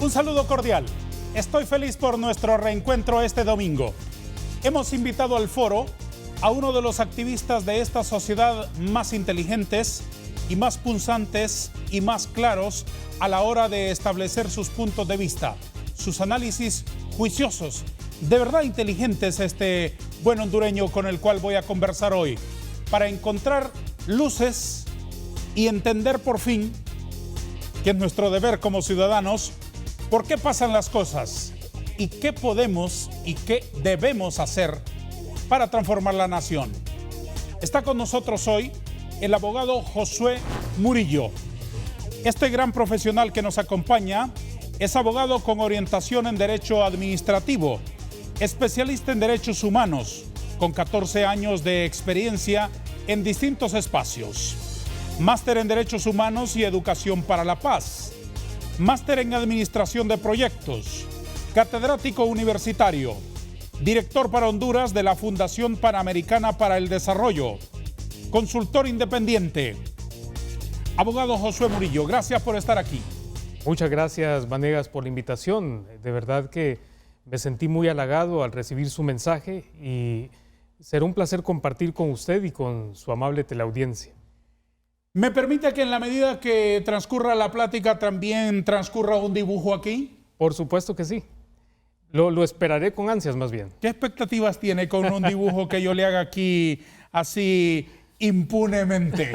Un saludo cordial. Estoy feliz por nuestro reencuentro este domingo. Hemos invitado al foro a uno de los activistas de esta sociedad más inteligentes y más punzantes y más claros a la hora de establecer sus puntos de vista, sus análisis juiciosos, de verdad inteligentes, este buen hondureño con el cual voy a conversar hoy, para encontrar luces y entender por fin, que es nuestro deber como ciudadanos, por qué pasan las cosas y qué podemos y qué debemos hacer para transformar la nación. Está con nosotros hoy el abogado Josué Murillo. Este gran profesional que nos acompaña es abogado con orientación en Derecho Administrativo, especialista en Derechos Humanos, con 14 años de experiencia en distintos espacios. Máster en Derechos Humanos y Educación para la Paz. Máster en Administración de Proyectos. Catedrático universitario. Director para Honduras de la Fundación Panamericana para el Desarrollo. Consultor independiente. Abogado Josué Murillo, gracias por estar aquí. Muchas gracias, Vanegas, por la invitación. De verdad que me sentí muy halagado al recibir su mensaje y será un placer compartir con usted y con su amable teleaudiencia. ¿Me permite que en la medida que transcurra la plática también transcurra un dibujo aquí? Por supuesto que sí. Lo esperaré con ansias más bien. ¿Qué expectativas tiene con un dibujo que yo le haga aquí así impunemente?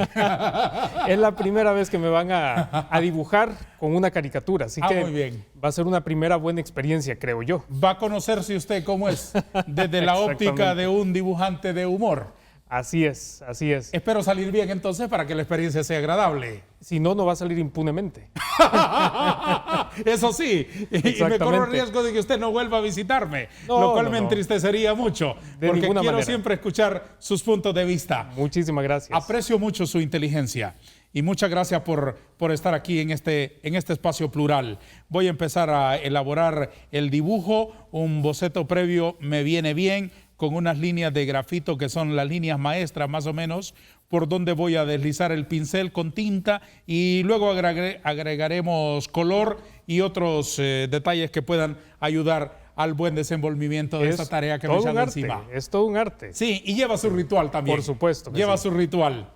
Es la primera vez que me van a dibujar con una caricatura, así que muy bien. Va a ser una primera buena experiencia, creo yo. Va a conocerse usted cómo es desde la óptica de un dibujante de humor. Así es, así es. Espero salir bien entonces para que la experiencia sea agradable. Si no, no va a salir impunemente. Eso sí, y me corro el riesgo de que usted no vuelva a visitarme, lo cual me entristecería mucho, porque quiero siempre escuchar sus puntos de vista. Muchísimas gracias. Aprecio mucho su inteligencia y muchas gracias por estar aquí en este espacio plural. Voy a empezar a elaborar el dibujo, un boceto previo me viene bien, con unas líneas de grafito que son las líneas maestras más o menos, por donde voy a deslizar el pincel con tinta y luego agregaremos color y otros detalles que puedan ayudar al buen desenvolvimiento de esta tarea que me echan encima. Es todo un arte. Sí, y lleva su ritual también. Por supuesto. Lleva su ritual.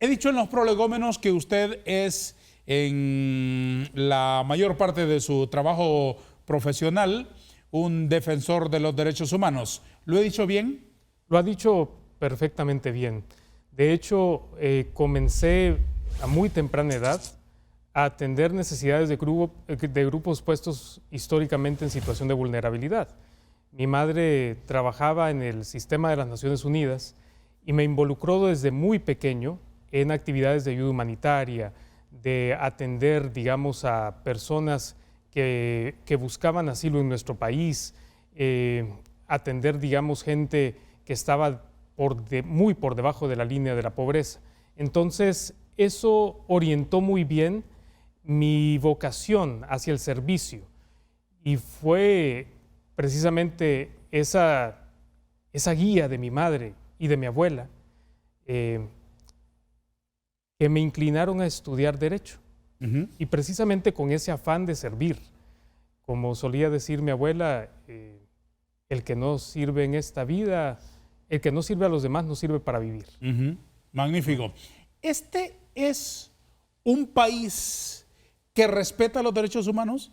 He dicho en los prolegómenos que usted es, en la mayor parte de su trabajo profesional, un defensor de los derechos humanos. ¿Lo he dicho bien? Lo ha dicho perfectamente bien. De hecho, comencé a muy temprana edad a atender necesidades de grupos puestos históricamente en situación de vulnerabilidad. Mi madre trabajaba en el sistema de las Naciones Unidas y me involucró desde muy pequeño en actividades de ayuda humanitaria, de atender, digamos, a personas que buscaban asilo en nuestro país, atender, digamos, gente que estaba muy por debajo de la línea de la pobreza. Entonces, eso orientó muy bien mi vocación hacia el servicio y fue precisamente esa guía de mi madre y de mi abuela que me inclinaron a estudiar Derecho. Y precisamente con ese afán de servir, como solía decir mi abuela, el que no sirve en esta vida, el que no sirve a los demás no sirve para vivir. Magnífico. ¿Este es un país que respeta los derechos humanos?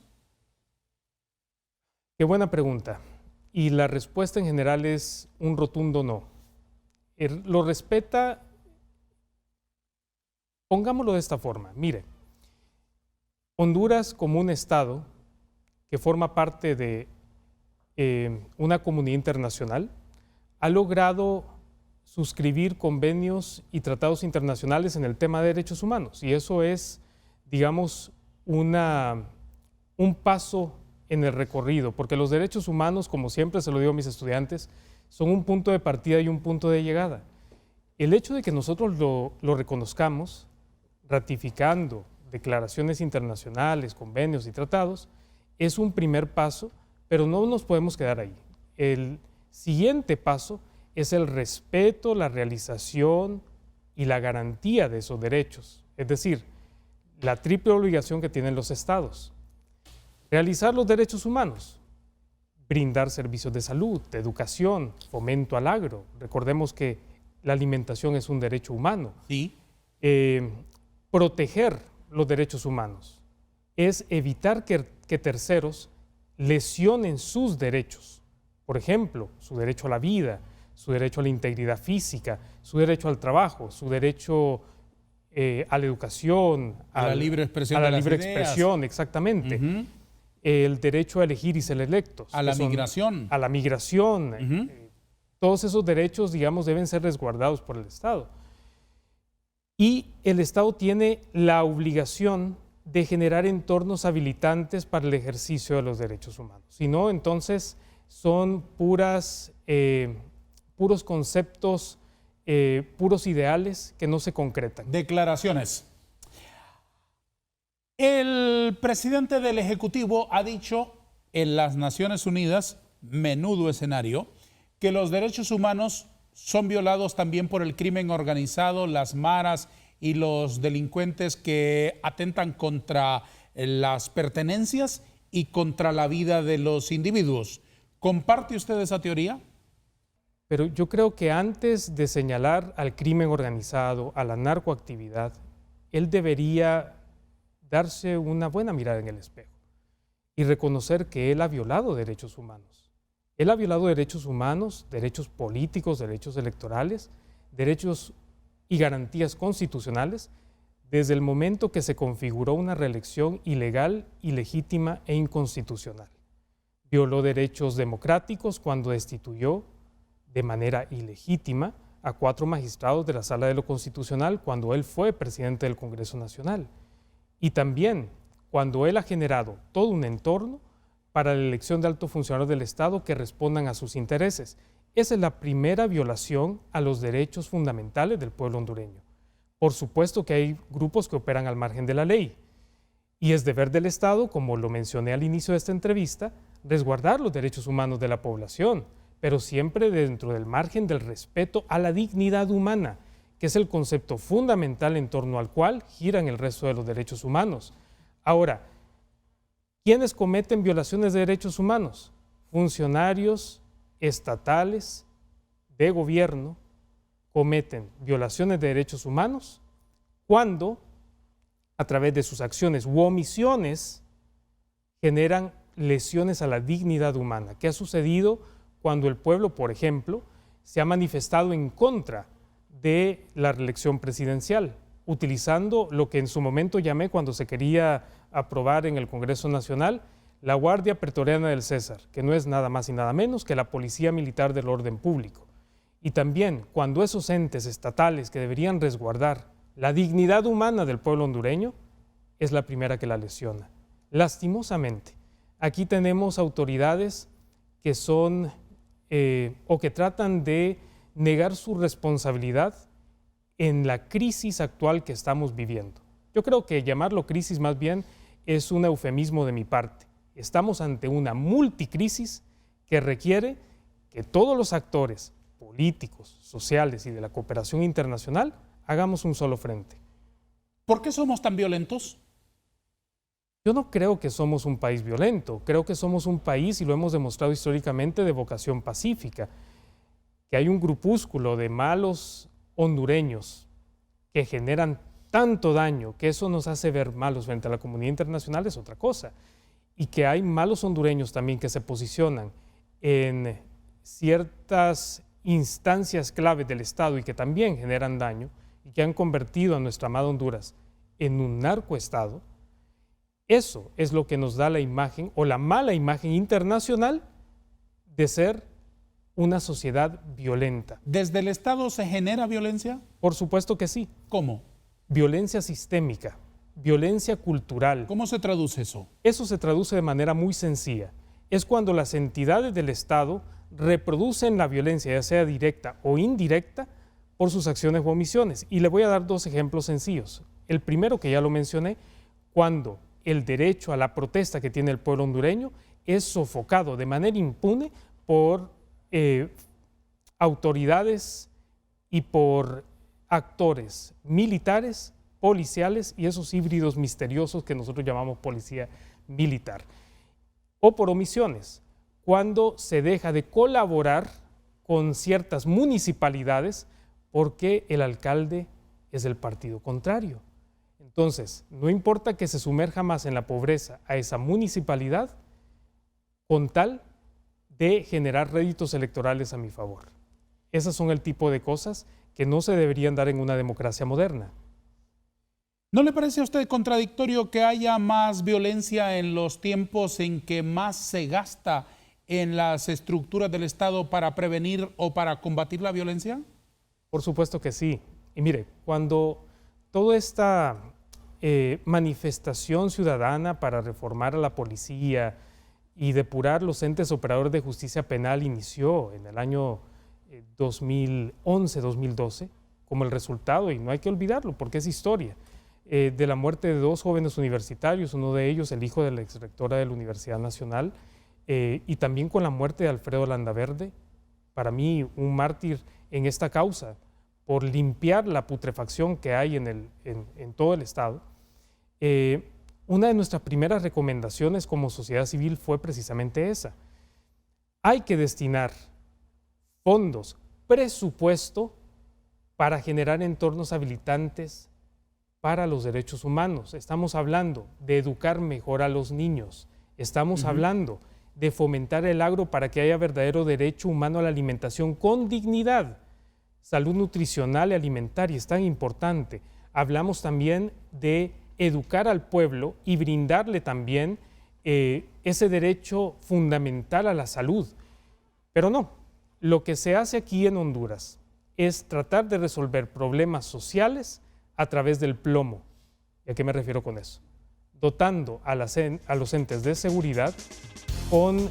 Qué buena pregunta. Y la respuesta en general es un rotundo no. Lo respeta, pongámoslo de esta forma. Mire, Honduras como un estado que forma parte de una comunidad internacional ha logrado suscribir convenios y tratados internacionales en el tema de derechos humanos y eso es, digamos, un paso en el recorrido, porque los derechos humanos, como siempre se lo digo a mis estudiantes, son un punto de partida y un punto de llegada. El hecho de que nosotros lo reconozcamos, ratificando declaraciones internacionales, convenios y tratados, es un primer paso, pero no nos podemos quedar ahí. El siguiente paso es el respeto, la realización y la garantía de esos derechos, es decir, la triple obligación que tienen los estados. Realizar los derechos humanos, brindar servicios de salud, de educación, fomento al agro. Recordemos que la alimentación es un derecho humano. Sí. Proteger los derechos humanos es evitar que terceros lesionen sus derechos. Por ejemplo, su derecho a la vida, su derecho a la integridad física, su derecho al trabajo, su derecho a la educación, a la libre expresión. A la libre expresión, exactamente. El derecho a elegir y ser electos. A la migración. A la migración. Todos esos derechos, digamos, deben ser resguardados por el Estado. Y el Estado tiene la obligación de generar entornos habilitantes para el ejercicio de los derechos humanos. Si no, entonces son puros conceptos, puros ideales que no se concretan. Declaraciones. El presidente del Ejecutivo ha dicho en las Naciones Unidas, menudo escenario, que los derechos humanos son violados también por el crimen organizado, las maras y los delincuentes que atentan contra las pertenencias y contra la vida de los individuos. ¿Comparte usted esa teoría? Pero yo creo que antes de señalar al crimen organizado, a la narcoactividad, él debería darse una buena mirada en el espejo y reconocer que él ha violado derechos humanos. Él ha violado derechos humanos, derechos políticos, derechos electorales, derechos y garantías constitucionales desde el momento que se configuró una reelección ilegal, ilegítima e inconstitucional. Violó derechos democráticos cuando destituyó de manera ilegítima a 4 magistrados de la Sala de lo Constitucional cuando él fue presidente del Congreso Nacional. Y también cuando él ha generado todo un entorno para la elección de altos funcionarios del Estado que respondan a sus intereses. Esa es la primera violación a los derechos fundamentales del pueblo hondureño. Por supuesto que hay grupos que operan al margen de la ley y es deber del Estado, como lo mencioné al inicio de esta entrevista, resguardar los derechos humanos de la población, pero siempre dentro del margen del respeto a la dignidad humana, que es el concepto fundamental en torno al cual giran el resto de los derechos humanos. Ahora, ¿quiénes cometen violaciones de derechos humanos? Funcionarios estatales de gobierno cometen violaciones de derechos humanos cuando, a través de sus acciones u omisiones, generan lesiones a la dignidad humana. ¿Qué ha sucedido cuando el pueblo, por ejemplo, se ha manifestado en contra de la reelección presidencial, utilizando lo que en su momento llamé, cuando se quería aprobar en el Congreso Nacional, la Guardia Pretoriana del César, que no es nada más y nada menos que la Policía Militar del Orden Público? Y también cuando esos entes estatales que deberían resguardar la dignidad humana del pueblo hondureño, es la primera que la lesiona. Lastimosamente, aquí tenemos autoridades que son o que tratan de negar su responsabilidad en la crisis actual que estamos viviendo. Yo creo que llamarlo crisis más bien es un eufemismo de mi parte. Estamos ante una multicrisis que requiere que todos los actores políticos, sociales y de la cooperación internacional hagamos un solo frente. ¿Por qué somos tan violentos? Yo no creo que somos un país violento, creo que somos un país, y lo hemos demostrado históricamente, de vocación pacífica. Que hay un grupúsculo de malos hondureños que generan tanto daño que eso nos hace ver malos frente a la comunidad internacional es otra cosa. Y que hay malos hondureños también que se posicionan en ciertas instancias claves del Estado y que también generan daño y que han convertido a nuestra amada Honduras en un narcoestado. Eso es lo que nos da la imagen o la mala imagen internacional de ser una sociedad violenta. ¿Desde el Estado se genera violencia? Por supuesto que sí. ¿Cómo? Violencia sistémica, violencia cultural. ¿Cómo se traduce eso? Eso se traduce de manera muy sencilla. Es cuando las entidades del Estado reproducen la violencia, ya sea directa o indirecta, por sus acciones u omisiones. Y le voy a dar 2 ejemplos sencillos. El primero, que ya lo mencioné, cuando el derecho a la protesta que tiene el pueblo hondureño es sofocado de manera impune por autoridades y por actores militares, policiales y esos híbridos misteriosos que nosotros llamamos policía militar. o por omisiones, cuando se deja de colaborar con ciertas municipalidades porque el alcalde es del partido contrario. Entonces, no importa que se sumerja más en la pobreza a esa municipalidad con tal de generar réditos electorales a mi favor. Esas son el tipo de cosas que no se deberían dar en una democracia moderna. ¿No le parece a usted contradictorio que haya más violencia en los tiempos en que más se gasta en las estructuras del Estado para prevenir o para combatir la violencia? Por supuesto que sí. Y mire, cuando toda esta manifestación ciudadana para reformar a la policía y depurar los entes operadores de justicia penal inició en el año 2011-2012, como el resultado, y no hay que olvidarlo porque es historia, de la muerte de 2 jóvenes universitarios, uno de ellos el hijo de la exrectora de la Universidad Nacional, y también con la muerte de Alfredo Landaverde, para mí un mártir en esta causa, por limpiar la putrefacción que hay en todo el Estado. Una de nuestras primeras recomendaciones como sociedad civil fue precisamente esa. Hay que destinar fondos, presupuesto, para generar entornos habilitantes para los derechos humanos. Estamos hablando de educar mejor a los niños. Estamos hablando de fomentar el agro para que haya verdadero derecho humano a la alimentación con dignidad. Salud nutricional y alimentaria es tan importante. Hablamos también de educar al pueblo y brindarle también ese derecho fundamental a la salud. Pero no, lo que se hace aquí en Honduras es tratar de resolver problemas sociales a través del plomo. ¿Y a qué me refiero con eso? Dotando a los entes de seguridad con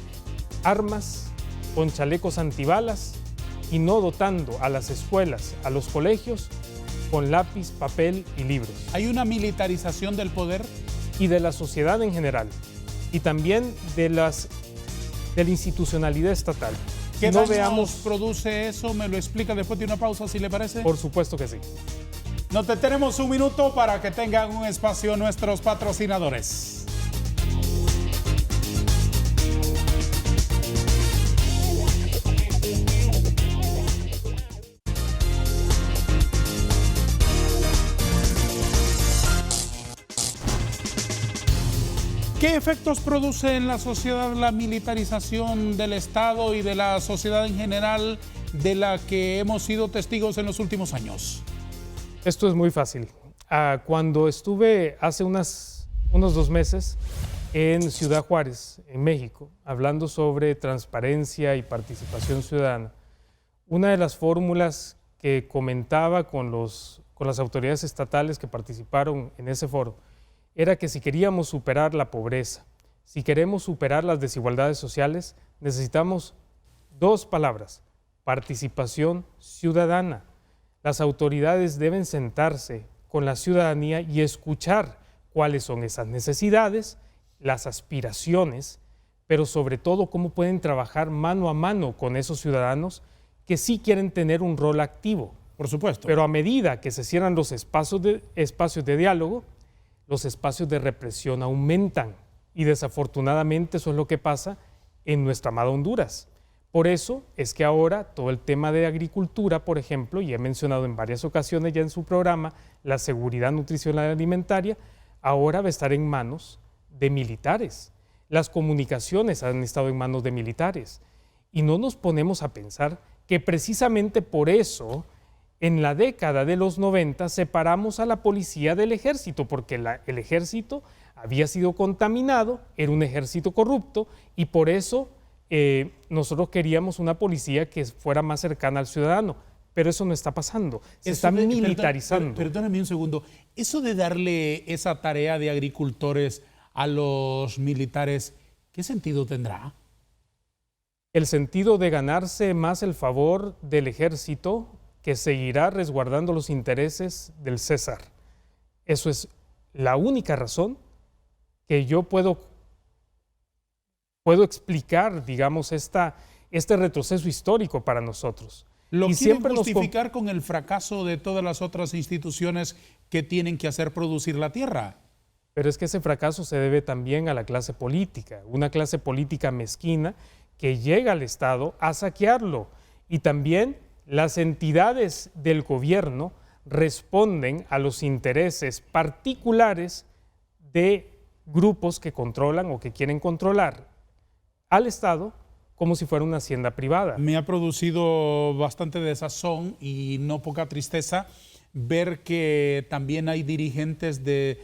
armas, con chalecos antibalas y no dotando a las escuelas, a los colegios, con lápiz, papel y libros. ¿Hay una militarización del poder? Y de la sociedad en general, y también de la institucionalidad estatal. ¿Qué daños produce eso? ¿Me lo explica después de una pausa, si le parece? Por supuesto que sí. Nos detenemos un minuto para que tengan un espacio nuestros patrocinadores. ¿Qué efectos produce en la sociedad la militarización del Estado y de la sociedad en general de la que hemos sido testigos en los últimos años? Esto es muy fácil. Cuando estuve hace unos 2 meses en Ciudad Juárez, en México, hablando sobre transparencia y participación ciudadana, una de las fórmulas que comentaba con las autoridades estatales que participaron en ese foro era que si queríamos superar la pobreza, si queremos superar las desigualdades sociales, necesitamos 2 palabras: participación ciudadana. Las autoridades deben sentarse con la ciudadanía y escuchar cuáles son esas necesidades, las aspiraciones, pero sobre todo cómo pueden trabajar mano a mano con esos ciudadanos que sí quieren tener un rol activo. Por supuesto. Pero a medida que se cierran los espacios de diálogo, los espacios de represión aumentan y desafortunadamente eso es lo que pasa en nuestra amada Honduras. Por eso es que ahora todo el tema de agricultura, por ejemplo, y he mencionado en varias ocasiones ya en su programa, la seguridad nutricional y alimentaria, ahora va a estar en manos de militares. Las comunicaciones han estado en manos de militares. Y no nos ponemos a pensar que precisamente por eso en la década de los 90 separamos a la policía del ejército, porque el ejército había sido contaminado, era un ejército corrupto, y por eso nosotros queríamos una policía que fuera más cercana al ciudadano. Pero eso no está pasando, se está militarizando. Perdóname un segundo, eso de darle esa tarea de agricultores a los militares, ¿qué sentido tendrá? El sentido de ganarse más el favor del ejército, que seguirá resguardando los intereses del César. Eso es la única razón que yo puedo explicar, digamos, este retroceso histórico para nosotros. ¿Lo quieren justificar con el fracaso de todas las otras instituciones que tienen que hacer producir la tierra? Pero es que ese fracaso se debe también a la clase política, una clase política mezquina que llega al Estado a saquearlo. Y también las entidades del gobierno responden a los intereses particulares de grupos que controlan o que quieren controlar al Estado como si fuera una hacienda privada. Me ha producido bastante desazón y no poca tristeza ver que también hay dirigentes de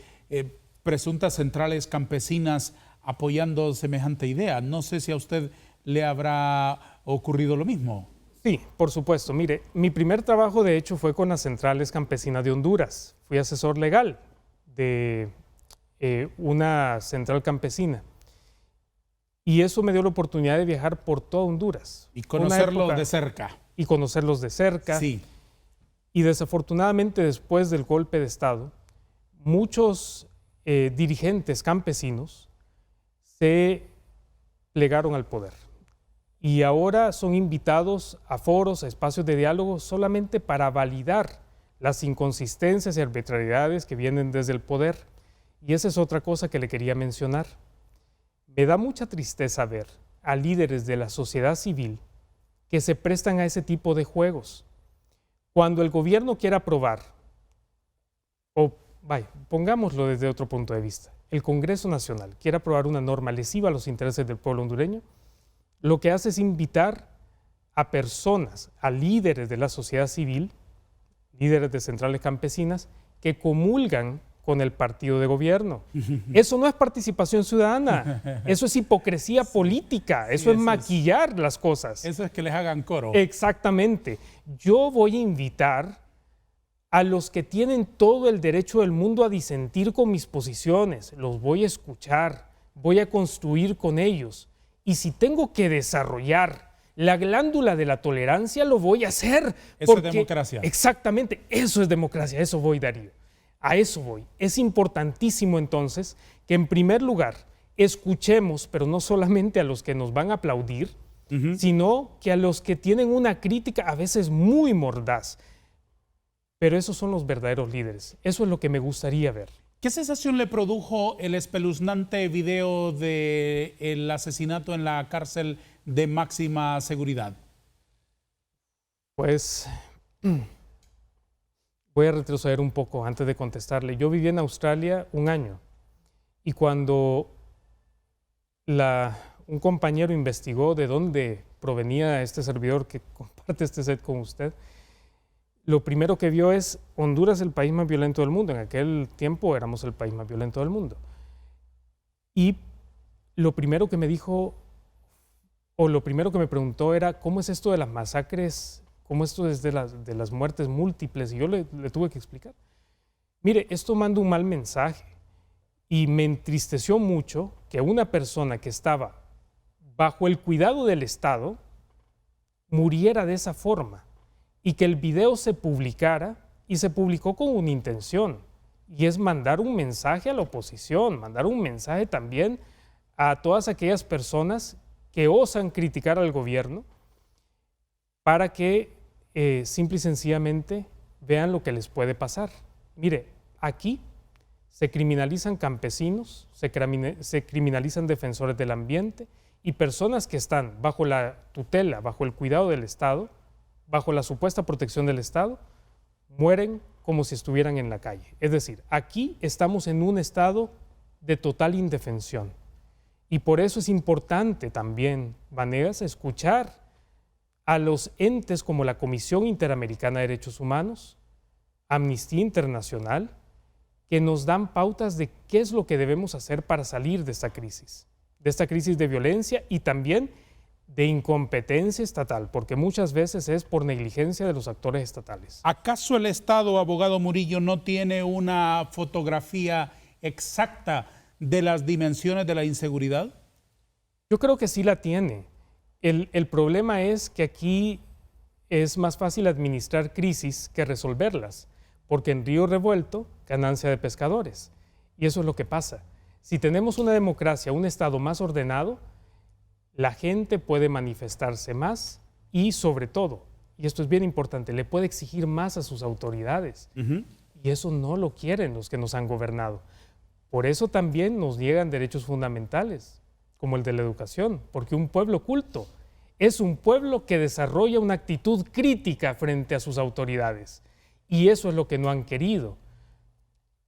presuntas centrales campesinas apoyando semejante idea. No sé si a usted le habrá ocurrido lo mismo. Sí, por supuesto. Mire, mi primer trabajo de hecho fue con las centrales campesinas de Honduras. Fui asesor legal de una central campesina. Y eso me dio la oportunidad de viajar por toda Honduras. Y conocerlos de cerca. Y conocerlos de cerca. Sí. Y desafortunadamente después del golpe de Estado, muchos dirigentes campesinos se plegaron al poder. Y ahora son invitados a foros, a espacios de diálogo solamente para validar las inconsistencias y arbitrariedades que vienen desde el poder. Y esa es otra cosa que le quería mencionar. Me da mucha tristeza ver a líderes de la sociedad civil que se prestan a ese tipo de juegos. Cuando el gobierno quiere aprobar, pongámoslo desde otro punto de vista, el Congreso Nacional quiere aprobar una norma lesiva a los intereses del pueblo hondureño, lo que hace es invitar a personas, a líderes de la sociedad civil, líderes de centrales campesinas, que comulgan con el partido de gobierno. Eso no es participación ciudadana, eso es hipocresía política, eso es maquillar las cosas. Eso es que les hagan coro. Exactamente. Yo voy a invitar a los que tienen todo el derecho del mundo a disentir con mis posiciones, los voy a escuchar, voy a construir con ellos. Y si tengo que desarrollar la glándula de la tolerancia, lo voy a hacer. Eso es democracia. Exactamente, eso es democracia, eso voy, Darío. A eso voy. Es importantísimo entonces que en primer lugar escuchemos, pero no solamente a los que nos van a aplaudir, sino que a los que tienen una crítica a veces muy mordaz. Pero esos son los verdaderos líderes. Eso es lo que me gustaría ver. ¿Qué sensación le produjo el espeluznante video del asesinato en la cárcel de máxima seguridad? Pues voy a retroceder un poco antes de contestarle. Yo viví en Australia un año y cuando un compañero investigó de dónde provenía este servidor que comparte este set con usted, lo primero que vio es Honduras, el país más violento del mundo. En aquel tiempo éramos el país más violento del mundo. Y lo primero que me dijo, o lo primero que me preguntó era, ¿cómo es esto de las masacres? ¿Cómo esto es de las muertes múltiples? Y yo le tuve que explicar. Mire, esto manda un mal mensaje. Y me entristeció mucho que una persona que estaba bajo el cuidado del Estado muriera de esa forma. Y que el video se publicara, y se publicó con una intención, y es mandar un mensaje a la oposición, mandar un mensaje también a todas aquellas personas que osan criticar al gobierno para que simple y sencillamente vean lo que les puede pasar. Mire, aquí se criminalizan campesinos, se criminalizan defensores del ambiente y personas que están bajo la tutela, bajo el cuidado del Estado, bajo la supuesta protección del Estado, mueren como si estuvieran en la calle. Es decir, aquí estamos en un estado de total indefensión. Y por eso es importante también, Vanegas, escuchar a los entes como la Comisión Interamericana de Derechos Humanos, Amnistía Internacional, que nos dan pautas de qué es lo que debemos hacer para salir de esta crisis de violencia y también de incompetencia estatal, porque muchas veces es por negligencia de los actores estatales. ¿Acaso el Estado, abogado Murillo, no tiene una fotografía exacta de las dimensiones de la inseguridad? Yo creo que sí la tiene. El problema es que aquí es más fácil administrar crisis que resolverlas, porque en río revuelto, ganancia de pescadores. Y eso es lo que pasa. Si tenemos una democracia, un Estado más ordenado, la gente puede manifestarse más y sobre todo, y esto es bien importante, le puede exigir más a sus autoridades. Y eso no lo quieren los que nos han gobernado. Por eso también nos niegan derechos fundamentales, como el de la educación, porque un pueblo culto es un pueblo que desarrolla una actitud crítica frente a sus autoridades. Y eso es lo que no han querido.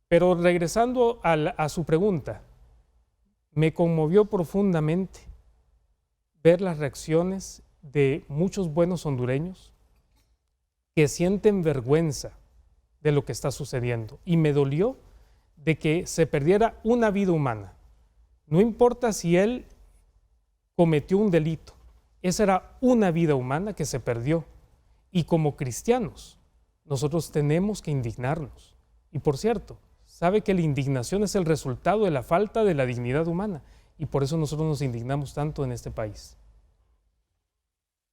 Pero regresando a su pregunta, me conmovió profundamente ver las reacciones de muchos buenos hondureños que sienten vergüenza de lo que está sucediendo. Y me dolió de que se perdiera una vida humana. No importa si él cometió un delito, esa era una vida humana que se perdió. Y como cristianos, nosotros tenemos que indignarnos. Y por cierto, sabe que la indignación es el resultado de la falta de la dignidad humana. Y por eso nosotros nos indignamos tanto en este país.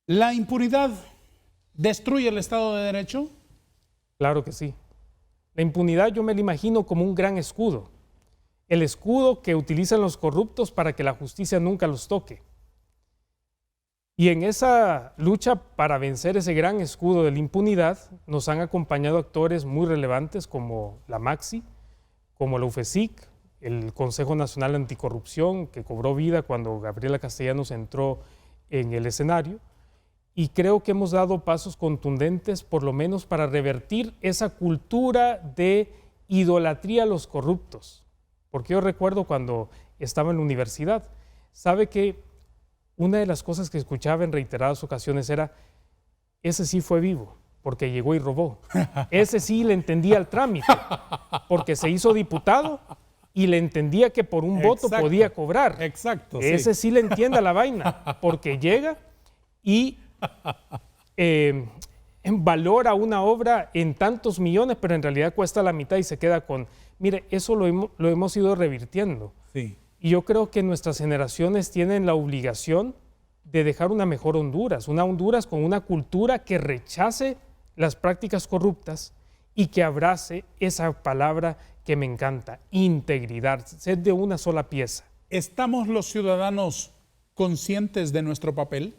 ¿La impunidad destruye el Estado de Derecho? Claro que sí. La impunidad yo me la imagino como un gran escudo. El escudo que utilizan los corruptos para que la justicia nunca los toque. Y en esa lucha para vencer ese gran escudo de la impunidad nos han acompañado actores muy relevantes como la Maxi, como la UFESIC, el Consejo Nacional Anticorrupción, que cobró vida cuando Gabriela Castellanos entró en el escenario. Y creo que hemos dado pasos contundentes, por lo menos para revertir esa cultura de idolatría a los corruptos. Porque yo recuerdo cuando estaba en la universidad, sabe que una de las cosas que escuchaba en reiteradas ocasiones era: ese sí fue vivo, porque llegó y robó. Ese sí le entendía el trámite, porque se hizo diputado y le entendía que por un voto podía cobrar. Exacto. Ese sí le entiende a la vaina, porque llega y valora una obra en tantos millones, pero en realidad cuesta la mitad y se queda con... Mire, eso lo hemos ido revirtiendo. Sí. Y yo creo que nuestras generaciones tienen la obligación de dejar una mejor Honduras, una Honduras con una cultura que rechace las prácticas corruptas y que abrace esa palabra que me encanta: integridad, ser de una sola pieza. ¿Estamos los ciudadanos conscientes de nuestro papel?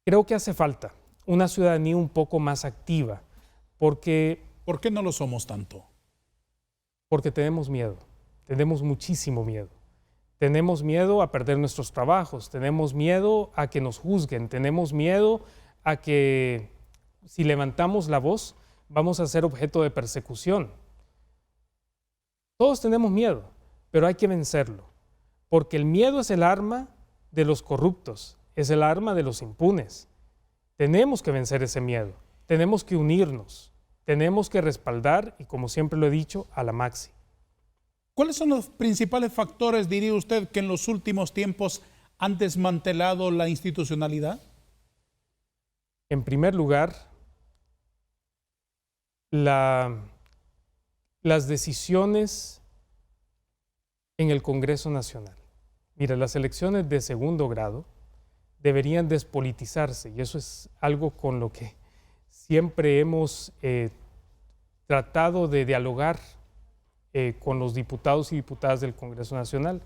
Creo que hace falta una ciudadanía un poco más activa, porque... ¿Por qué no lo somos tanto? Porque tenemos miedo, tenemos muchísimo miedo. Tenemos miedo a perder nuestros trabajos, tenemos miedo a que nos juzguen, tenemos miedo a que si levantamos la voz vamos a ser objeto de persecución. Todos tenemos miedo, pero hay que vencerlo, porque el miedo es el arma de los corruptos, es el arma de los impunes. Tenemos que vencer ese miedo, tenemos que unirnos, tenemos que respaldar, y como siempre lo he dicho, a la Maxi. ¿Cuáles son los principales factores, diría usted, que en los últimos tiempos han desmantelado la institucionalidad? En primer lugar, las decisiones en el Congreso Nacional. Mira, las elecciones de segundo grado deberían despolitizarse, y eso es algo con lo que siempre hemos tratado de dialogar con los diputados y diputadas del Congreso Nacional.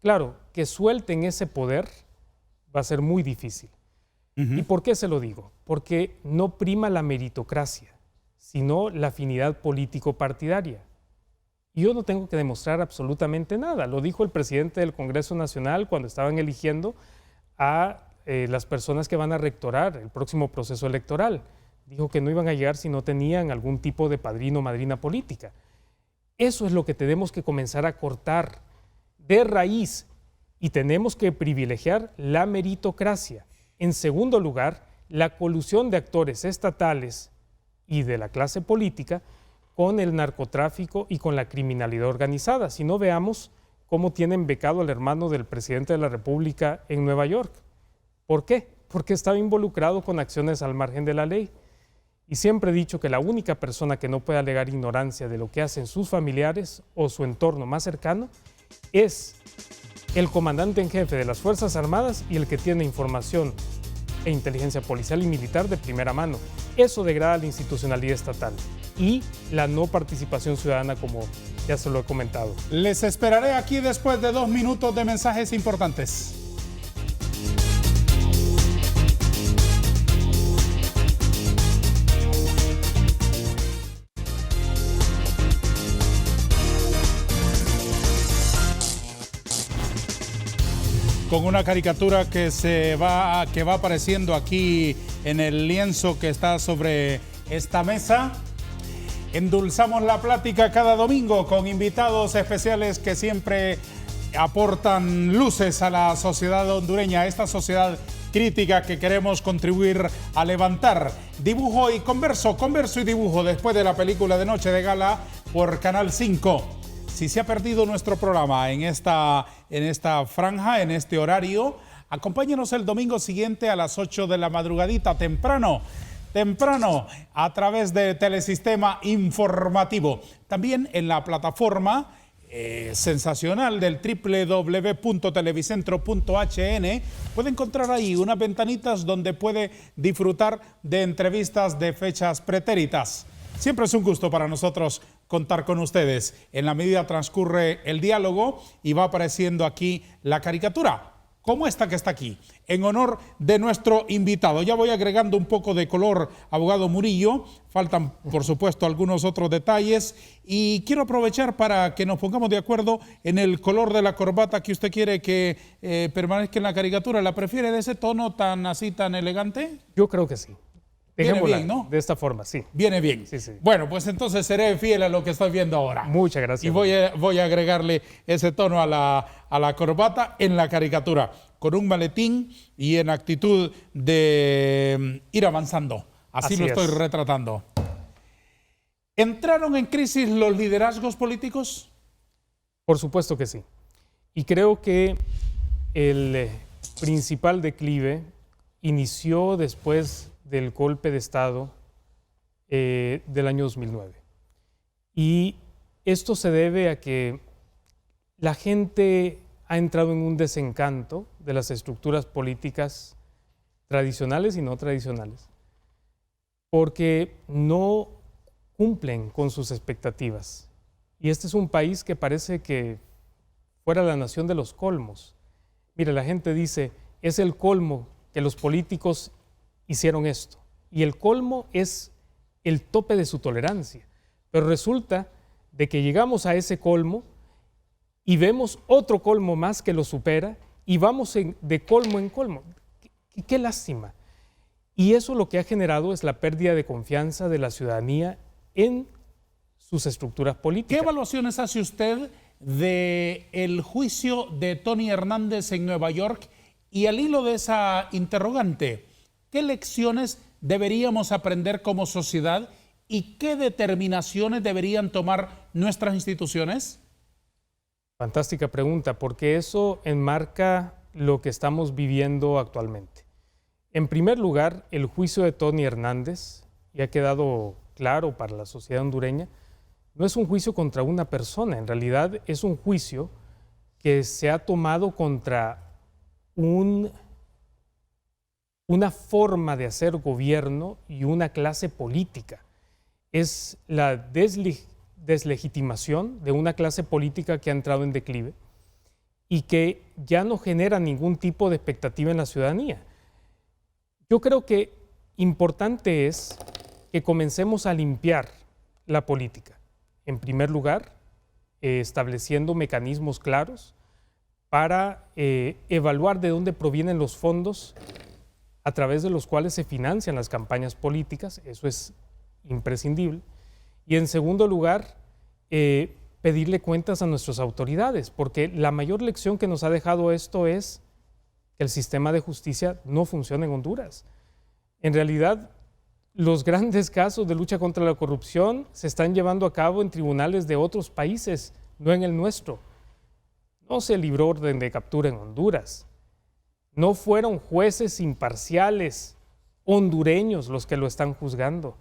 Claro, que suelten ese poder va a ser muy difícil. ¿Y por qué se lo digo? Porque no prima la meritocracia, sino la afinidad político-partidaria. Y yo no tengo que demostrar absolutamente nada. Lo dijo el presidente del Congreso Nacional cuando estaban eligiendo a las personas que van a rectorar el próximo proceso electoral. Dijo que no iban a llegar si no tenían algún tipo de padrino o madrina política. Eso es lo que tenemos que comenzar a cortar de raíz, y tenemos que privilegiar la meritocracia. En segundo lugar, la colusión de actores estatales y de la clase política con el narcotráfico y con la criminalidad organizada. Si no, veamos cómo tienen becado al hermano del presidente de la República en Nueva York. ¿Por qué? Porque estaba involucrado con acciones al margen de la ley. Y siempre he dicho que la única persona que no puede alegar ignorancia de lo que hacen sus familiares o su entorno más cercano es el comandante en jefe de las Fuerzas Armadas y el que tiene información e inteligencia policial y militar de primera mano. Eso degrada la institucionalidad estatal y la no participación ciudadana, como ya se lo he comentado. Les esperaré aquí después de 2 minutos de mensajes importantes. con una caricatura que va apareciendo aquí en el lienzo que está sobre esta mesa. Endulzamos la plática cada domingo con invitados especiales que siempre aportan luces a la sociedad hondureña, a esta sociedad crítica que queremos contribuir a levantar. Dibujo y converso y dibujo después de la película de Noche de Gala por Canal 5. Si se ha perdido nuestro programa en esta franja, en este horario, acompáñenos el domingo siguiente a las 8 de la madrugadita, temprano, a través de Telesistema Informativo. También en la plataforma sensacional del www.televicentro.hn puede encontrar ahí unas ventanitas donde puede disfrutar de entrevistas de fechas pretéritas. Siempre es un gusto para nosotros contar con ustedes. En la medida transcurre el diálogo y va apareciendo aquí la caricatura, como esta que está aquí, en honor de nuestro invitado. Ya voy agregando un poco de color, abogado Murillo. Faltan, por supuesto, algunos otros detalles. Y quiero aprovechar para que nos pongamos de acuerdo en el color de la corbata que usted quiere que permanezca en la caricatura. ¿La prefiere de ese tono tan elegante? Yo creo que sí. Dejémosla bien, ¿no? De esta forma, sí. Viene bien. Sí, sí. Bueno, pues entonces seré fiel a lo que estoy viendo ahora. Muchas gracias. Y voy a agregarle ese tono a la corbata en la caricatura, con un maletín y en actitud de ir avanzando. Así lo estoy retratando. ¿Entraron en crisis los liderazgos políticos? Por supuesto que sí. Y creo que el principal declive inició después del golpe de Estado del año 2009. Y esto se debe a que la gente ha entrado en un desencanto de las estructuras políticas tradicionales y no tradicionales, porque no cumplen con sus expectativas. Y este es un país que parece que fuera la nación de los colmos. Mira, la gente dice, es el colmo que los políticos hicieron esto. Y el colmo es el tope de su tolerancia. Pero resulta de que llegamos a ese colmo y vemos otro colmo más que lo supera y vamos de colmo en colmo. ¡Qué lástima! Y eso lo que ha generado es la pérdida de confianza de la ciudadanía en sus estructuras políticas. ¿Qué evaluaciones hace usted del juicio de Tony Hernández en Nueva York? Y al hilo de esa interrogante, ¿qué lecciones deberíamos aprender como sociedad y qué determinaciones deberían tomar nuestras instituciones? Fantástica pregunta, porque eso enmarca lo que estamos viviendo actualmente. En primer lugar, el juicio de Tony Hernández, y ha quedado claro para la sociedad hondureña, no es un juicio contra una persona, en realidad es un juicio que se ha tomado contra una forma de hacer gobierno y una clase política. Es la deslegitimación de una clase política que ha entrado en declive y que ya no genera ningún tipo de expectativa en la ciudadanía. Yo creo que importante es que comencemos a limpiar la política. En primer lugar, estableciendo mecanismos claros para evaluar de dónde provienen los fondos a través de los cuales se financian las campañas políticas. Eso es imprescindible. Y en segundo lugar, pedirle cuentas a nuestras autoridades, porque la mayor lección que nos ha dejado esto es que el sistema de justicia no funciona en Honduras. En realidad, los grandes casos de lucha contra la corrupción se están llevando a cabo en tribunales de otros países, no en el nuestro. No se libró orden de captura en Honduras. No fueron jueces imparciales hondureños los que lo están juzgando.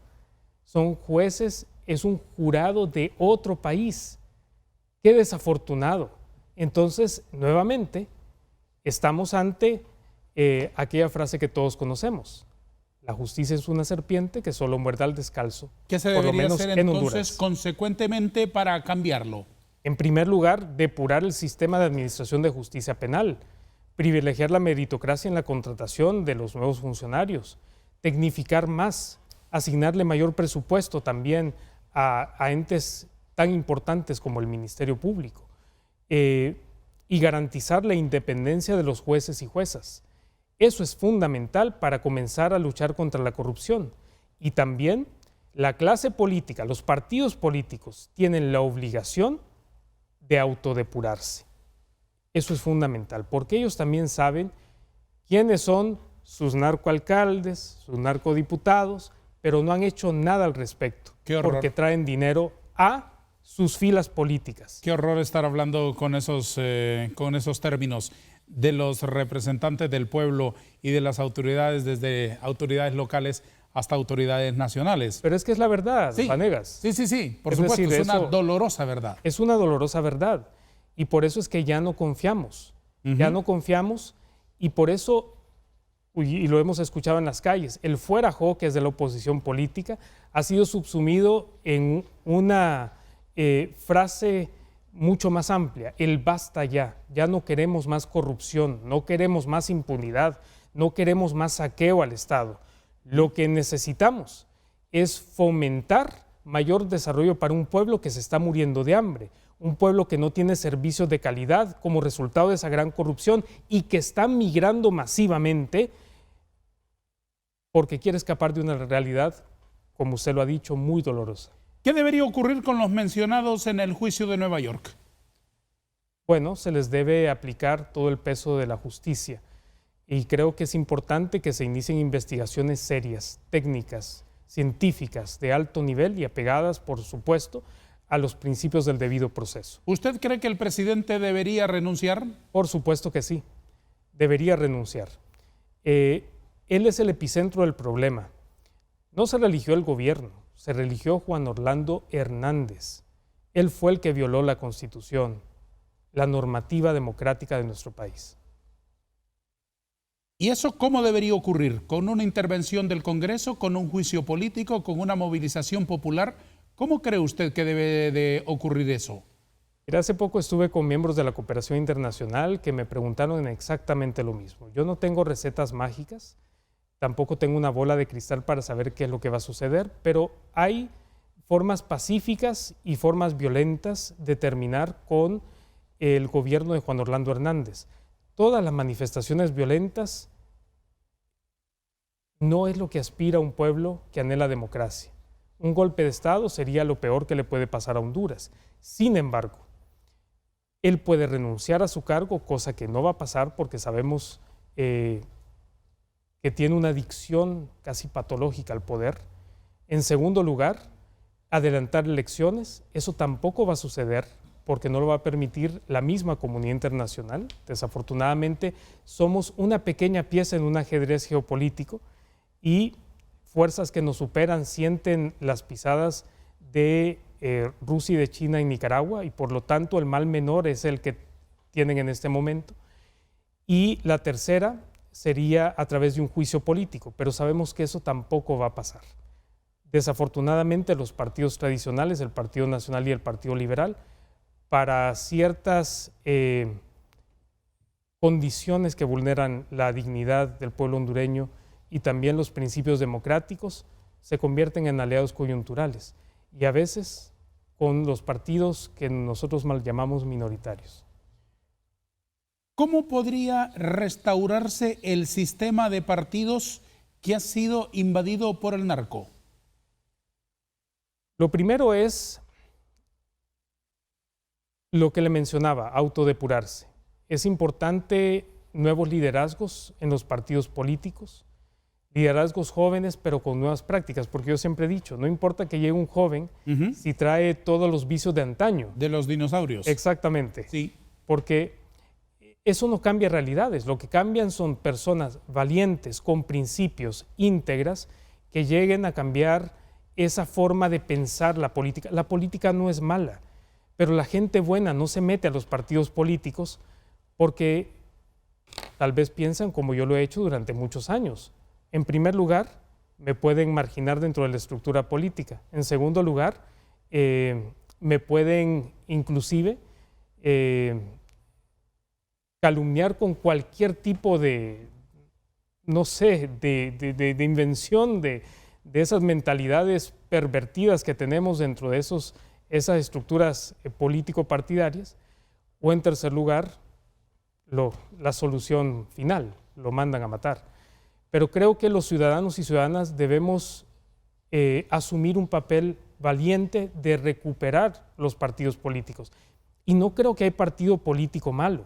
Son jueces, es un jurado de otro país. ¡Qué desafortunado! Entonces, nuevamente, estamos ante aquella frase que todos conocemos. La justicia es una serpiente que solo muerde al descalzo. ¿Qué se debería hacer entonces consecuentemente para cambiarlo? En primer lugar, depurar el sistema de administración de justicia penal, privilegiar la meritocracia en la contratación de los nuevos funcionarios, tecnificar más, asignarle mayor presupuesto también a entes tan importantes como el Ministerio Público. Y y garantizar la independencia de los jueces y juezas. Eso es fundamental para comenzar a luchar contra la corrupción. Y también la clase política, los partidos políticos tienen la obligación de autodepurarse. Eso es fundamental, porque ellos también saben quiénes son sus narcoalcaldes, sus narcodiputados, pero no han hecho nada al respecto, porque traen dinero a sus filas políticas. Qué horror estar hablando con esos términos de los representantes del pueblo y de las autoridades, desde autoridades locales hasta autoridades nacionales. Pero es que es la verdad, sí, Vanegas. Sí, por supuesto, es una dolorosa verdad. Es una dolorosa verdad, y por eso es que ya no confiamos, ya no confiamos, y por eso, y lo hemos escuchado en las calles, el fuera jo, que es de la oposición política, ha sido subsumido en una frase mucho más amplia: el basta ya. Ya no queremos más corrupción, no queremos más impunidad, no queremos más saqueo al Estado. Lo que necesitamos es fomentar mayor desarrollo para un pueblo que se está muriendo de hambre, un pueblo que no tiene servicios de calidad como resultado de esa gran corrupción y que está migrando masivamente porque quiere escapar de una realidad, como usted lo ha dicho, muy dolorosa. ¿Qué debería ocurrir con los mencionados en el juicio de Nueva York? Bueno, se les debe aplicar todo el peso de la justicia. Y creo que es importante que se inicien investigaciones serias, técnicas, científicas, de alto nivel y apegadas, por supuesto, a los principios del debido proceso. ¿Usted cree que el presidente debería renunciar? Por supuesto que sí, debería renunciar. Él es el epicentro del problema. No se religió el gobierno, se religió Juan Orlando Hernández. Él fue el que violó la Constitución, la normativa democrática de nuestro país. ¿Y eso cómo debería ocurrir? ¿Con una intervención del Congreso, con un juicio político, con una movilización popular? ¿Cómo cree usted que debe de ocurrir eso? Mira, hace poco estuve con miembros de la cooperación internacional que me preguntaron exactamente lo mismo. Yo no tengo recetas mágicas, tampoco tengo una bola de cristal para saber qué es lo que va a suceder, pero hay formas pacíficas y formas violentas de terminar con el gobierno de Juan Orlando Hernández. Todas las manifestaciones violentas no es lo que aspira un pueblo que anhela democracia. Un golpe de Estado sería lo peor que le puede pasar a Honduras. Sin embargo, él puede renunciar a su cargo, cosa que no va a pasar porque sabemos que tiene una adicción casi patológica al poder. En segundo lugar, adelantar elecciones, eso tampoco va a suceder porque no lo va a permitir la misma comunidad internacional. Desafortunadamente, somos una pequeña pieza en un ajedrez geopolítico y fuerzas que nos superan sienten las pisadas de Rusia y de China y Nicaragua, y por lo tanto el mal menor es el que tienen en este momento. Y la tercera sería a través de un juicio político, pero sabemos que eso tampoco va a pasar. Desafortunadamente, los partidos tradicionales, el Partido Nacional y el Partido Liberal, para ciertas condiciones que vulneran la dignidad del pueblo hondureño y también los principios democráticos, se convierten en aliados coyunturales y a veces con los partidos que nosotros mal llamamos minoritarios. ¿Cómo podría restaurarse el sistema de partidos que ha sido invadido por el narco? Lo primero es lo que le mencionaba, autodepurarse. Es importante nuevos liderazgos en los partidos políticos, liderazgos jóvenes pero con nuevas prácticas, porque yo siempre he dicho, no importa que llegue un joven si trae todos los vicios de antaño. De los dinosaurios. Exactamente. Sí. Porque eso no cambia realidades, lo que cambian son personas valientes, con principios, íntegras, que lleguen a cambiar esa forma de pensar la política. La política no es mala, pero la gente buena no se mete a los partidos políticos porque tal vez piensan como yo lo he hecho durante muchos años. En primer lugar, me pueden marginar dentro de la estructura política. En segundo lugar, me pueden inclusive calumniar con cualquier tipo de, no sé, de invención de esas mentalidades pervertidas que tenemos dentro de esas estructuras político-partidarias. O en tercer lugar, la solución final, lo mandan a matar. Pero creo que los ciudadanos y ciudadanas debemos asumir un papel valiente de recuperar los partidos políticos. Y no creo que hay partido político malo.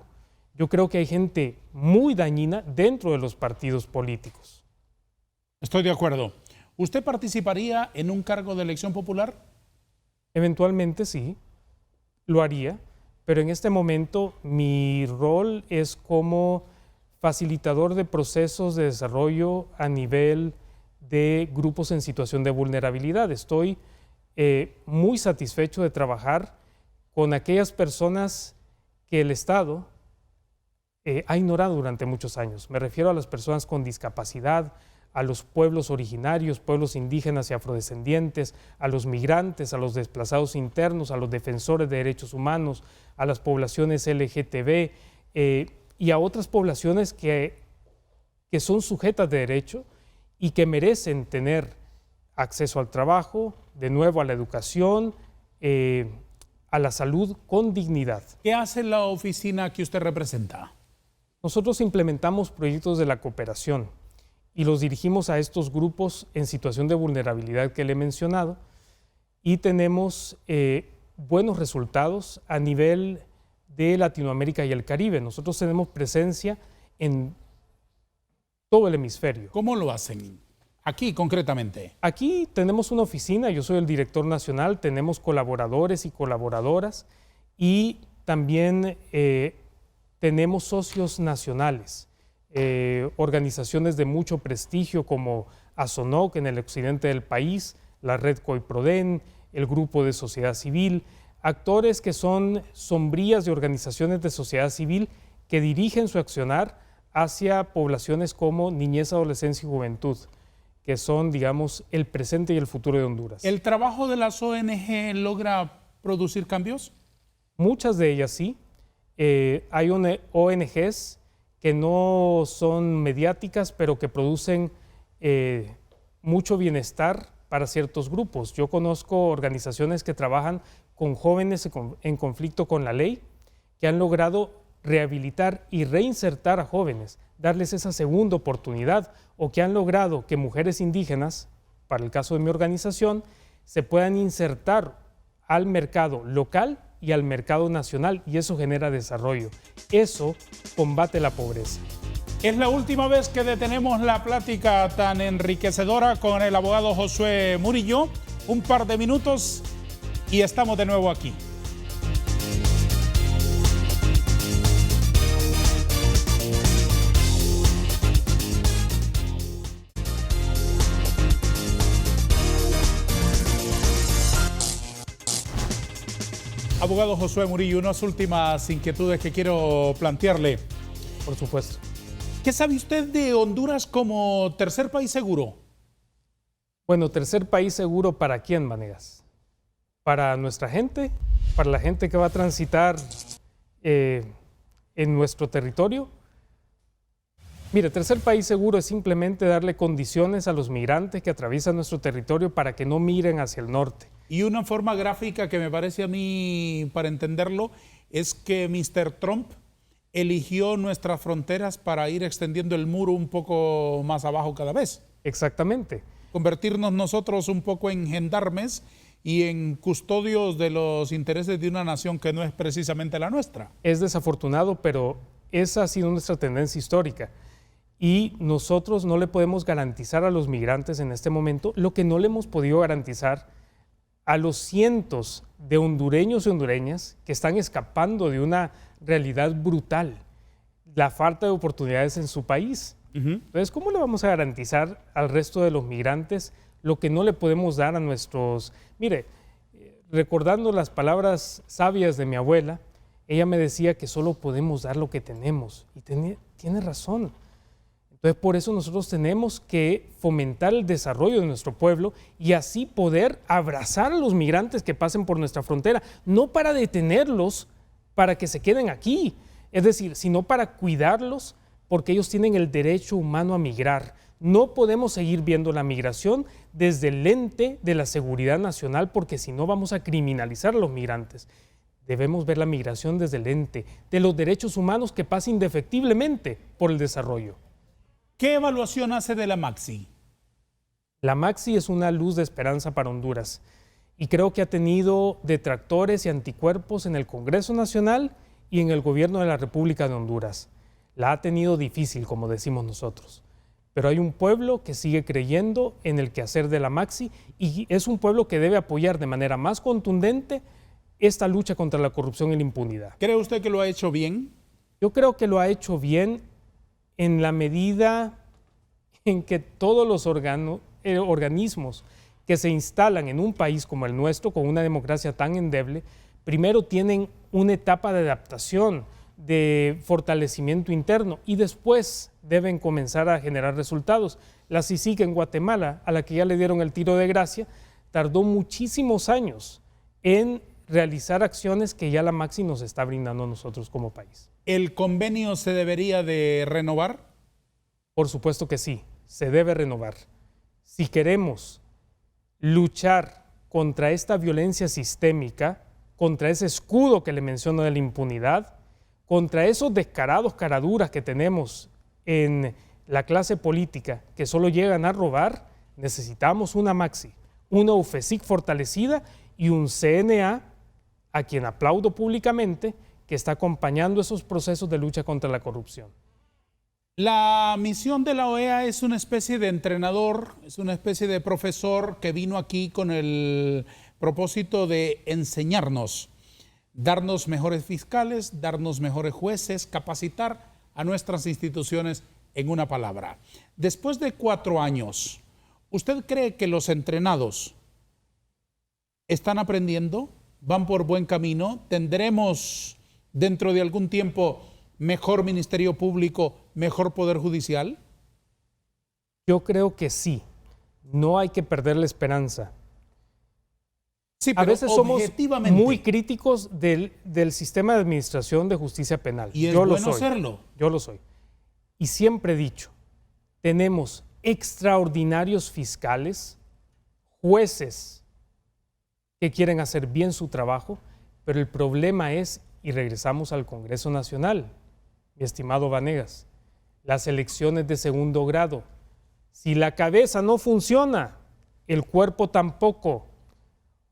Yo creo que hay gente muy dañina dentro de los partidos políticos. Estoy de acuerdo. ¿Usted participaría en un cargo de elección popular? Eventualmente sí, lo haría, pero en este momento mi rol es como facilitador de procesos de desarrollo a nivel de grupos en situación de vulnerabilidad. Estoy muy satisfecho de trabajar con aquellas personas que el Estado ha ignorado durante muchos años. Me refiero a las personas con discapacidad, a los pueblos originarios, pueblos indígenas y afrodescendientes, a los migrantes, a los desplazados internos, a los defensores de derechos humanos, a las poblaciones LGTB y a otras poblaciones que son sujetas de derecho y que merecen tener acceso al trabajo, de nuevo a la educación, a la salud con dignidad. ¿Qué hace la oficina que usted representa? Nosotros implementamos proyectos de la cooperación y los dirigimos a estos grupos en situación de vulnerabilidad que le he mencionado y tenemos buenos resultados a nivel de Latinoamérica y el Caribe. Nosotros tenemos presencia en todo el hemisferio. ¿Cómo lo hacen? Aquí concretamente. Aquí tenemos una oficina, yo soy el director nacional, tenemos colaboradores y colaboradoras y también tenemos socios nacionales, organizaciones de mucho prestigio como ASONOC en el occidente del país, la Red COIPRODEN, el Grupo de Sociedad Civil, actores que son sombrías de organizaciones de sociedad civil que dirigen su accionar hacia poblaciones como niñez, adolescencia y juventud, que son, digamos, el presente y el futuro de Honduras. ¿El trabajo de las ONG logra producir cambios? Muchas de ellas sí. Hay ONGs que no son mediáticas, pero que producen mucho bienestar para ciertos grupos. Yo conozco organizaciones que trabajan con jóvenes en conflicto con la ley, que han logrado rehabilitar y reinsertar a jóvenes, darles esa segunda oportunidad, o que han logrado que mujeres indígenas, para el caso de mi organización, se puedan insertar al mercado local y al mercado nacional, y eso genera desarrollo. Eso combate la pobreza. Es la última vez que detenemos la plática tan enriquecedora con el abogado Josué Murillo. Un par de minutos y estamos de nuevo aquí. Abogado Josué Murillo, unas últimas inquietudes que quiero plantearle. Por supuesto. ¿Qué sabe usted de Honduras como tercer país seguro? Bueno, tercer país seguro, ¿para quién, Vanegas? ¿Para nuestra gente? ¿Para la gente que va a transitar en nuestro territorio? Mire, tercer país seguro es simplemente darle condiciones a los migrantes que atraviesan nuestro territorio para que no miren hacia el norte. Y una forma gráfica que me parece a mí, para entenderlo, es que Mr. Trump eligió nuestras fronteras para ir extendiendo el muro un poco más abajo cada vez. Exactamente. Convertirnos nosotros un poco en gendarmes y en custodios de los intereses de una nación que no es precisamente la nuestra. Es desafortunado, pero esa ha sido nuestra tendencia histórica. Y nosotros no le podemos garantizar a los migrantes en este momento lo que no le hemos podido garantizar a los cientos de hondureños y hondureñas que están escapando de una realidad brutal, la falta de oportunidades en su país. Entonces, ¿cómo le vamos a garantizar al resto de los migrantes lo que no le podemos dar a nuestros... Mire, recordando las palabras sabias de mi abuela, ella me decía que solo podemos dar lo que tenemos, y tiene razón. Entonces, por eso nosotros tenemos que fomentar el desarrollo de nuestro pueblo y así poder abrazar a los migrantes que pasen por nuestra frontera, no para detenerlos, para que se queden aquí, es decir, sino para cuidarlos, porque ellos tienen el derecho humano a migrar. No podemos seguir viendo la migración desde el lente de la seguridad nacional, porque si no vamos a criminalizar a los migrantes. Debemos ver la migración desde el lente de los derechos humanos que pasa indefectiblemente por el desarrollo. ¿Qué evaluación hace de la Maxi? La Maxi es una luz de esperanza para Honduras y creo que ha tenido detractores y anticuerpos en el Congreso Nacional y en el gobierno de la República de Honduras. La ha tenido difícil, como decimos nosotros. Pero hay un pueblo que sigue creyendo en el quehacer de la Maxi y es un pueblo que debe apoyar de manera más contundente esta lucha contra la corrupción y la impunidad. ¿Cree usted que lo ha hecho bien? Yo creo que lo ha hecho bien en la medida en que todos los organismos que se instalan en un país como el nuestro, con una democracia tan endeble, primero tienen una etapa de adaptación, de fortalecimiento interno y después deben comenzar a generar resultados. La CICIG en Guatemala, a la que ya le dieron el tiro de gracia, tardó muchísimos años en realizar acciones que ya la Maxi nos está brindando a nosotros como país. ¿El convenio se debería de renovar? Por supuesto que sí, se debe renovar. Si queremos luchar contra esta violencia sistémica, contra ese escudo que le menciono de la impunidad, contra esos descarados caraduras que tenemos en la clase política que solo llegan a robar, necesitamos una Maxi, una UFESIC fortalecida y un CNA a quien aplaudo públicamente que está acompañando esos procesos de lucha contra la corrupción. La misión de la OEA es una especie de entrenador, es una especie de profesor que vino aquí con el propósito de enseñarnos, darnos mejores fiscales, darnos mejores jueces, capacitar a nuestras instituciones en una palabra. Después de 4 años, ¿usted cree que los entrenados están aprendiendo? ¿Van por buen camino? ¿Tendremos dentro de algún tiempo mejor Ministerio Público, mejor Poder Judicial? Yo creo que sí. No hay que perder la esperanza. Sí, pero a veces somos muy críticos del sistema de administración de justicia penal. Y es bueno serlo. Yo lo soy. Y siempre he dicho, tenemos extraordinarios fiscales, jueces que quieren hacer bien su trabajo, pero el problema es, y regresamos al Congreso Nacional, mi estimado Vanegas, las elecciones de segundo grado. Si la cabeza no funciona, el cuerpo tampoco.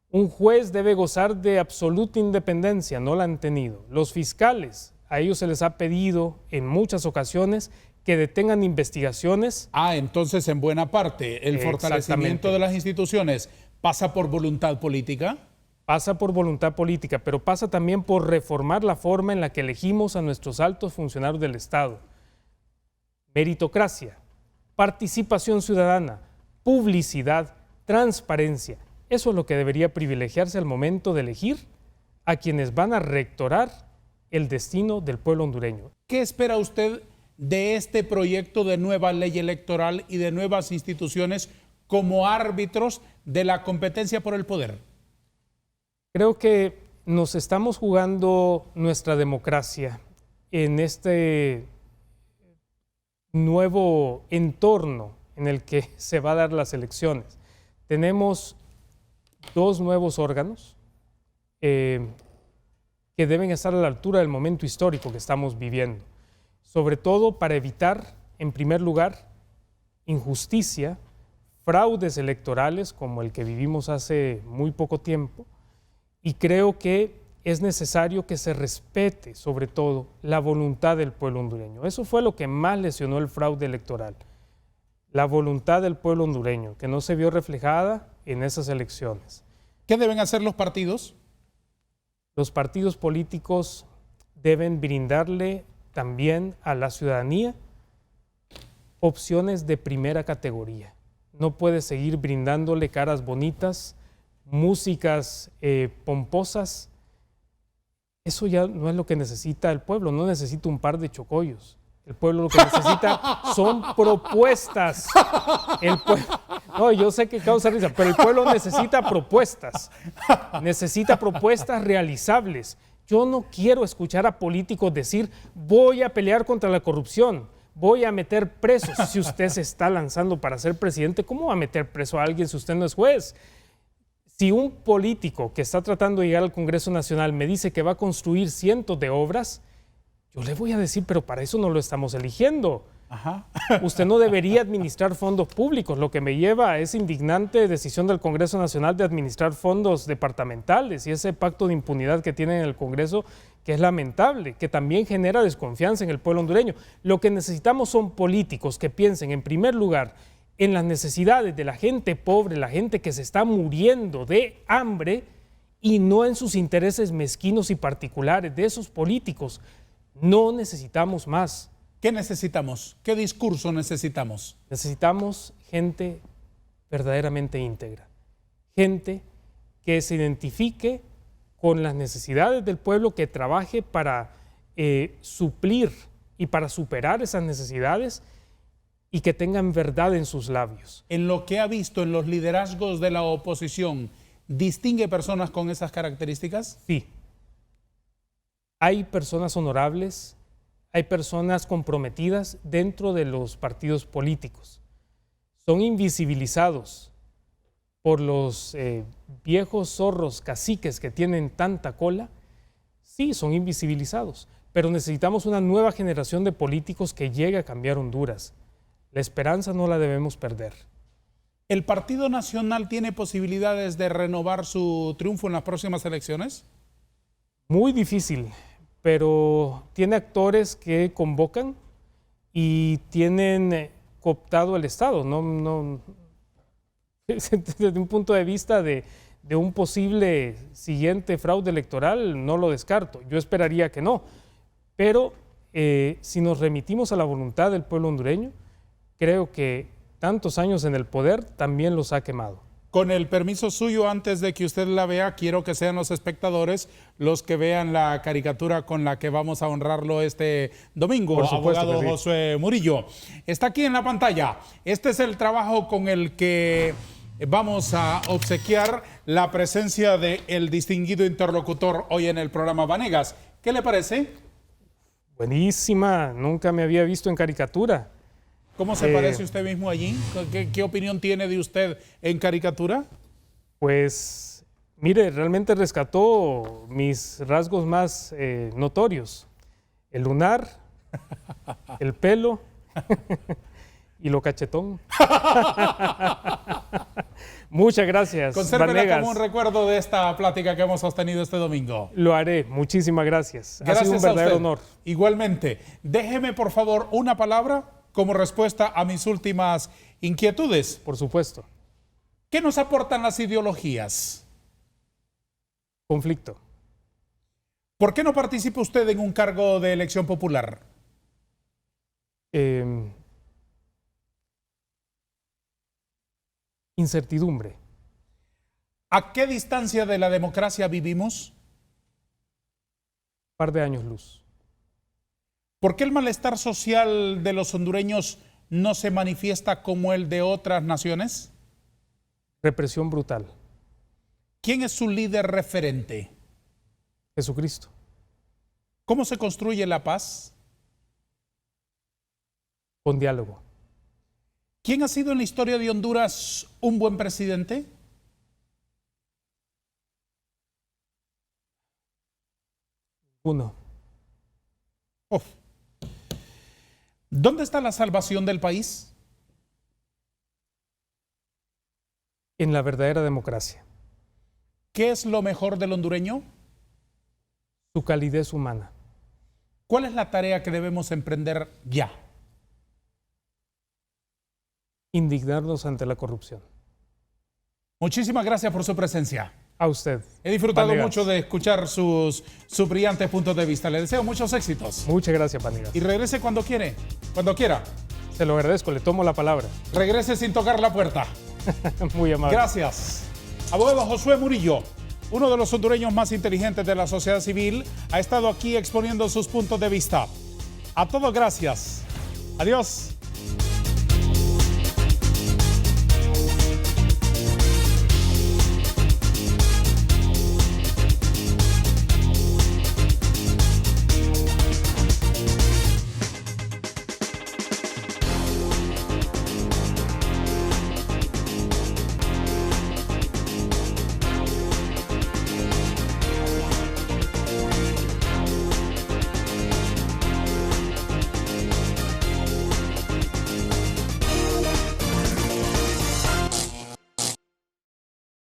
Un juez debe gozar de absoluta independencia, no la han tenido. Los fiscales, a ellos se les ha pedido en muchas ocasiones que detengan investigaciones. Entonces en buena parte el fortalecimiento de las instituciones pasa por voluntad política. Pasa por voluntad política, pero pasa también por reformar la forma en la que elegimos a nuestros altos funcionarios del Estado. Meritocracia, participación ciudadana, publicidad, transparencia. Eso es lo que debería privilegiarse al momento de elegir a quienes van a rectorar el destino del pueblo hondureño. ¿Qué espera usted de este proyecto de nueva ley electoral y de nuevas instituciones como árbitros de la competencia por el poder? Creo que nos estamos jugando nuestra democracia en este nuevo entorno en el que se va a dar las elecciones. Tenemos 2 nuevos órganos que deben estar a la altura del momento histórico que estamos viviendo, sobre todo para evitar, en primer lugar, injusticia, fraudes electorales como el que vivimos hace muy poco tiempo, y creo que es necesario que se respete, sobre todo, la voluntad del pueblo hondureño. Eso fue lo que más lesionó el fraude electoral, la voluntad del pueblo hondureño, que no se vio reflejada en esas elecciones. ¿Qué deben hacer los partidos? Los partidos políticos deben brindarle también a la ciudadanía opciones de primera categoría. No puede seguir brindándole caras bonitas, músicas pomposas. Eso ya no es lo que necesita el pueblo, no necesita un par de chocollos. El pueblo lo que necesita son propuestas. No, yo sé que causa risa, pero el pueblo necesita propuestas realizables. Yo no quiero escuchar a políticos decir, voy a pelear contra la corrupción, voy a meter presos. Si usted se está lanzando para ser presidente, ¿cómo va a meter preso a alguien si usted no es juez? Si un político que está tratando de llegar al Congreso Nacional me dice que va a construir cientos de obras, yo le voy a decir, pero para eso no lo estamos eligiendo. Ajá. Usted no debería administrar fondos públicos, lo que me lleva a esa indignante decisión del Congreso Nacional de administrar fondos departamentales y ese pacto de impunidad que tienen en el Congreso, que es lamentable, que también genera desconfianza en el pueblo hondureño. Lo que necesitamos son políticos que piensen, en primer lugar, en las necesidades de la gente pobre, la gente que se está muriendo de hambre, y no en sus intereses mezquinos y particulares de esos políticos. No necesitamos más. ¿Qué necesitamos? ¿Qué discurso necesitamos? Necesitamos gente verdaderamente íntegra, gente que se identifique con las necesidades del pueblo, que trabaje para suplir y para superar esas necesidades y que tengan verdad en sus labios. En lo que ha visto en los liderazgos de la oposición, ¿distingue personas con esas características? Sí. Hay personas honorables, hay personas comprometidas dentro de los partidos políticos. Son invisibilizados por los viejos zorros caciques que tienen tanta cola. Sí, son invisibilizados, pero necesitamos una nueva generación de políticos que llegue a cambiar Honduras. La esperanza no la debemos perder. ¿El Partido Nacional tiene posibilidades de renovar su triunfo en las próximas elecciones? Muy difícil, pero tiene actores que convocan y tienen cooptado el Estado. Desde un punto de vista de un posible siguiente fraude electoral, no lo descarto. Yo esperaría que no. Pero si nos remitimos a la voluntad del pueblo hondureño, creo que tantos años en el poder también los ha quemado. Con el permiso suyo, antes de que usted la vea, quiero que sean los espectadores los que vean la caricatura con la que vamos a honrarlo este domingo. Por supuesto, abogado sí. Josué Murillo. Está aquí en la pantalla. Este es el trabajo con el que vamos a obsequiar la presencia del distinguido interlocutor hoy en el programa Vanegas. ¿Qué le parece? Buenísima, nunca me había visto en caricatura. ¿Cómo se parece usted mismo allí? ¿Qué opinión tiene de usted en caricatura? Pues, mire, realmente rescató mis rasgos más notorios. El lunar, el pelo y lo cachetón. Muchas gracias, Consérvela Vanegas. como un recuerdo de esta plática que hemos sostenido este domingo. Lo haré, muchísimas gracias. Gracias ha sido un verdadero honor. Igualmente, déjeme por favor una palabra como respuesta a mis últimas inquietudes. Por supuesto. ¿Qué nos aportan las ideologías? Conflicto. ¿Por qué no participa usted en un cargo de elección popular? Incertidumbre. ¿A qué distancia de la democracia vivimos? Un par de años luz. ¿Por qué el malestar social de los hondureños no se manifiesta como el de otras naciones? Represión brutal. ¿Quién es su líder referente? Jesucristo. ¿Cómo se construye la paz? Con diálogo. ¿Quién ha sido en la historia de Honduras un buen presidente? Uno. Uf. ¿Dónde está la salvación del país? En la verdadera democracia. ¿Qué es lo mejor del hondureño? Su calidez humana. ¿Cuál es la tarea que debemos emprender ya? Indignarnos ante la corrupción. Muchísimas gracias por su presencia. A usted. He disfrutado Vanegas. mucho de escuchar sus brillantes puntos de vista. Le deseo muchos éxitos. Muchas gracias, Vanegas. Y regrese cuando quiera. Se lo agradezco, le tomo la palabra. Regrese sin tocar la puerta. Muy amable. Gracias. Abogado Josué Murillo, uno de los hondureños más inteligentes de la sociedad civil, ha estado aquí exponiendo sus puntos de vista. A todos, gracias. Adiós.